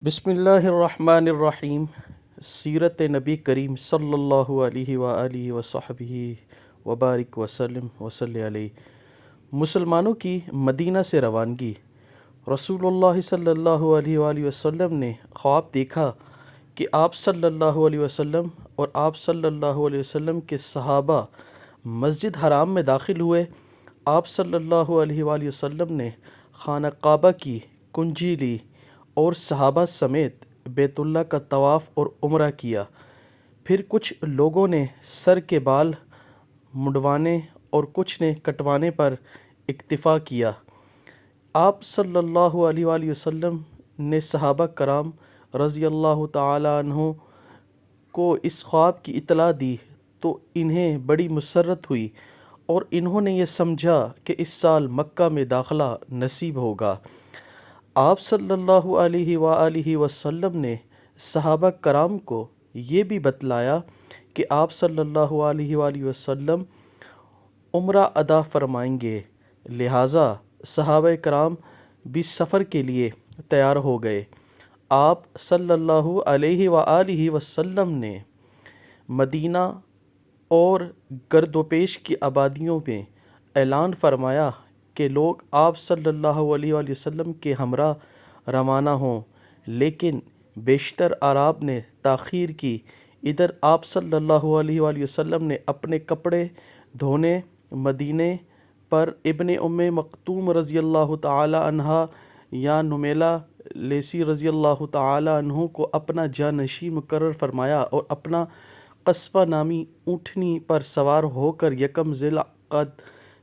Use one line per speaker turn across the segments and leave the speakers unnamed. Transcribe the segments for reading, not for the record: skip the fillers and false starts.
بسم اللہ الرحمن الرحیم۔ سیرت نبی کریم صلی اللہ علیہ وآلہ وصحبہ وبارک وسلم وصلی علیہ۔ مسلمانوں کی مدینہ سے روانگی۔ رسول اللہ صلی اللہ علیہ وآلہ وسلم نے خواب دیکھا کہ آپ صلی اللہ علیہ وسلم اور آپ صلی اللہ علیہ وسلم کے صحابہ مسجد حرام میں داخل ہوئے۔ آپ صلی اللہ علیہ وآلہ وسلم نے خانہ کعبہ کی کنجی لی اور صحابہ سمیت بیت اللہ کا طواف اور عمرہ کیا۔ پھر کچھ لوگوں نے سر کے بال منڈوانے اور کچھ نے کٹوانے پر اکتفا کیا۔ آپ صلی اللہ علیہ وآلہ وسلم نے صحابہ کرام رضی اللہ تعالی عنہ کو اس خواب کی اطلاع دی تو انہیں بڑی مسرت ہوئی اور انہوں نے یہ سمجھا کہ اس سال مکہ میں داخلہ نصیب ہوگا۔ آپ صلی اللہ علیہ وآلہ وسلم نے صحابہ کرام کو یہ بھی بتلایا کہ آپ صلی اللہ علیہ وآلہ وسلم عمرہ ادا فرمائیں گے، لہٰذا صحابہ کرام بھی سفر کے لیے تیار ہو گئے۔ آپ صلی اللہ علیہ وآلہ وسلم نے مدینہ اور گرد و پیش کی آبادیوں میں اعلان فرمایا کہ لوگ آپ صلی اللہ علیہ وآلہ وسلم کے ہمراہ روانہ ہوں، لیکن بیشتر اعراب نے تاخیر کی۔ ادھر آپ صلی اللہ علیہ وآلہ وسلم نے اپنے کپڑے دھونے مدینے پر ابن ام مکتوم رضی اللہ تعالی عنہ یا نمیلہ لیسی رضی اللہ تعالی عنہ کو اپنا جانشین مقرر فرمایا اور اپنا قصبہ نامی اونٹنی پر سوار ہو کر یکم ذی القعدہ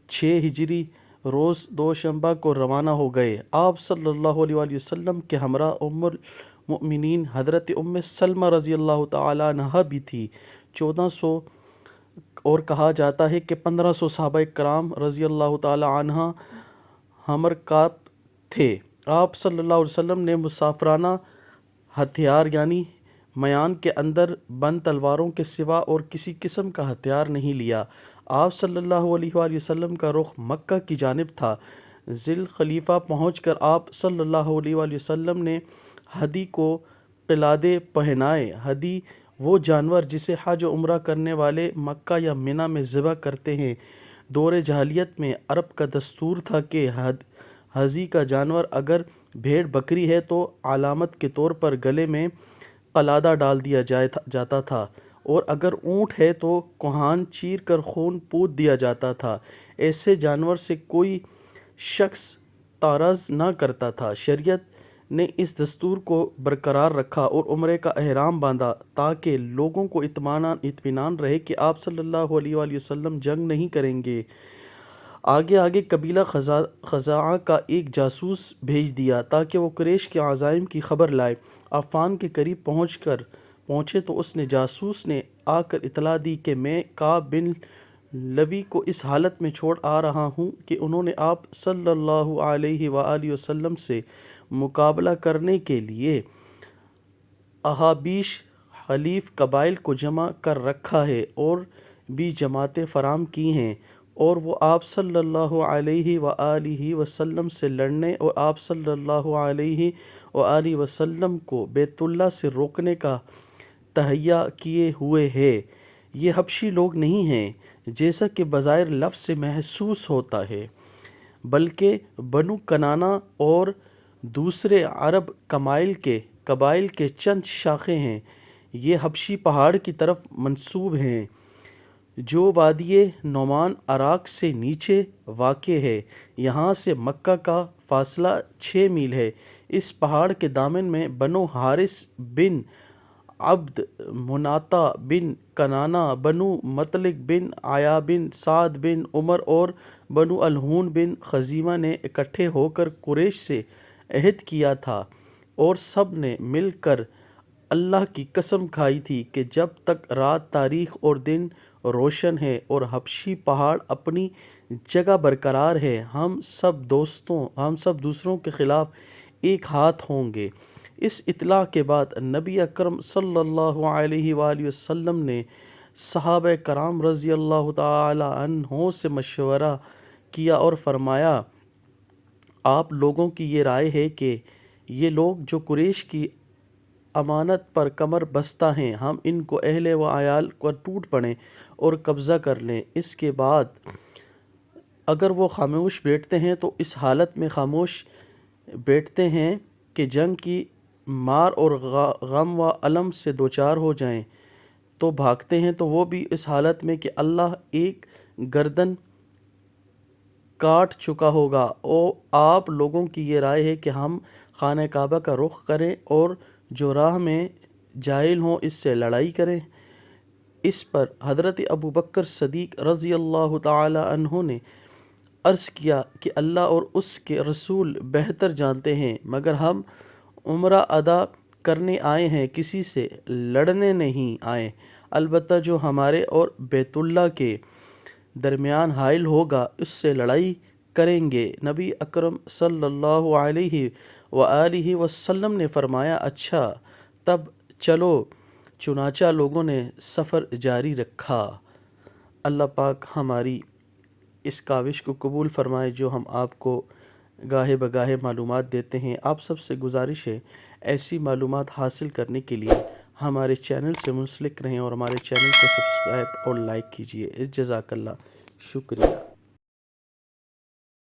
6 ہجری روز دوشنبہ کو روانہ ہو گئے۔ آپ صلی اللہ علیہ وآلہ وسلم کے ہمراہ ام المؤمنین حضرت ام سلمہ رضی اللہ تعالی عنہ بھی تھی۔ 1400 اور کہا جاتا ہے کہ 1500 صحابہ کرام رضی اللہ تعالی عنہ ہمرکاب تھے۔ آپ صلی اللہ علیہ وسلم نے مسافرانہ ہتھیار یعنی میان کے اندر بند تلواروں کے سوا اور کسی قسم کا ہتھیار نہیں لیا۔ آپ صلی اللہ علیہ وآلہ وسلم کا رخ مکہ کی جانب تھا۔ ذی الخلیفہ پہنچ کر آپ صلی اللہ علیہ وآلہ وسلم نے ہدی کو قلادے پہنائے۔ ہدی وہ جانور جسے حج و عمرہ کرنے والے مکہ یا منی میں ذبح کرتے ہیں۔ دور جاہلیت میں عرب کا دستور تھا کہ ہدی کا جانور اگر بھیڑ بکری ہے تو علامت کے طور پر گلے میں قلادہ ڈال دیا جاتا تھا، اور اگر اونٹ ہے تو کوہان چیر کر خون پود دیا جاتا تھا۔ ایسے جانور سے کوئی شخص تعرض نہ کرتا تھا۔ شریعت نے اس دستور کو برقرار رکھا اور عمرے کا احرام باندھا تاکہ لوگوں کو اطمینان رہے کہ آپ صلی اللہ علیہ وآلہ وسلم جنگ نہیں کریں گے۔ آگے قبیلہ خزاعہ کا ایک جاسوس بھیج دیا تاکہ وہ قریش کے عزائم کی خبر لائے۔ عفان کے قریب پہنچے تو اس جاسوس نے آ کر اطلاع دی کہ میں کعب بن لوی کو اس حالت میں چھوڑ آ رہا ہوں کہ انہوں نے آپ صلی اللہ علیہ وآلہ وسلم سے مقابلہ کرنے کے لیے احابیش حلیف قبائل کو جمع کر رکھا ہے اور بھی جماعتیں فراہم کی ہیں، اور وہ آپ صلی اللہ علیہ وآلہ وسلم سے لڑنے اور آپ صلی اللہ علیہ وآلہ وسلم کو بیت اللہ سے روکنے کا تہیہ کیے ہوئے ہے۔ یہ حبشی لوگ نہیں ہیں جیسا کہ بظاہر لفظ سے محسوس ہوتا ہے، بلکہ بنو کنانہ اور دوسرے عرب قبائل کے چند شاخیں ہیں۔ یہ حبشی پہاڑ کی طرف منسوب ہیں جو وادی نعمان عراق سے نیچے واقع ہے۔ یہاں سے مکہ کا فاصلہ 6 میل ہے۔ اس پہاڑ کے دامن میں بنو حارث بن عبد مناطہ بن کنانہ، بنو مطلق بن عیا بن سعد بن عمر اور بنو الہون بن خزیمہ نے اکٹھے ہو کر قریش سے عہد کیا تھا اور سب نے مل کر اللہ کی قسم کھائی تھی کہ جب تک رات تاریک اور دن روشن ہے اور حبشی پہاڑ اپنی جگہ برقرار ہے، ہم سب دوسروں کے خلاف ایک ہاتھ ہوں گے۔ اس اطلاع کے بعد نبی اکرم صلی اللہ علیہ وآلہ وسلم نے صحابہ کرام رضی اللہ تعالی عنہ سے مشورہ کیا اور فرمایا، آپ لوگوں کی یہ رائے ہے کہ یہ لوگ جو قریش کی امانت پر کمر بستہ ہیں، ہم ان کو اہل و عیال کو ٹوٹ پڑیں اور قبضہ کر لیں۔ اس کے بعد اگر وہ خاموش بیٹھتے ہیں تو اس حالت میں خاموش بیٹھتے ہیں کہ جنگ کی مار اور غم و الم سے دوچار ہو جائیں تو بھاگتے ہیں، تو وہ بھی اس حالت میں کہ اللہ ایک گردن کاٹ چکا ہوگا۔ آپ لوگوں کی یہ رائے ہے کہ ہم خانہ کعبہ کا رخ کریں اور جو راہ میں جاہل ہوں اس سے لڑائی کریں۔ اس پر حضرت ابو بکر صدیق رضی اللہ تعالی عنہ نے عرض کیا کہ اللہ اور اس کے رسول بہتر جانتے ہیں، مگر ہم عمرہ ادا کرنے آئے ہیں، کسی سے لڑنے نہیں آئے۔ البتہ جو ہمارے اور بیت اللہ کے درمیان حائل ہوگا اس سے لڑائی کریں گے۔ نبی اکرم صلی اللہ علیہ وآلہ وسلم نے فرمایا، اچھا تب چلو۔ چنانچہ لوگوں نے سفر جاری رکھا۔ اللہ پاک ہماری اس کاوش کو قبول فرمائے جو ہم آپ کو گاہے بگاہے معلومات دیتے ہیں۔ آپ سب سے گزارش ہے ایسی معلومات حاصل کرنے کے لیے ہمارے چینل سے منسلک رہیں اور ہمارے چینل کو سبسکرائب اور لائک کیجیے۔ جزاک اللہ، شکریہ۔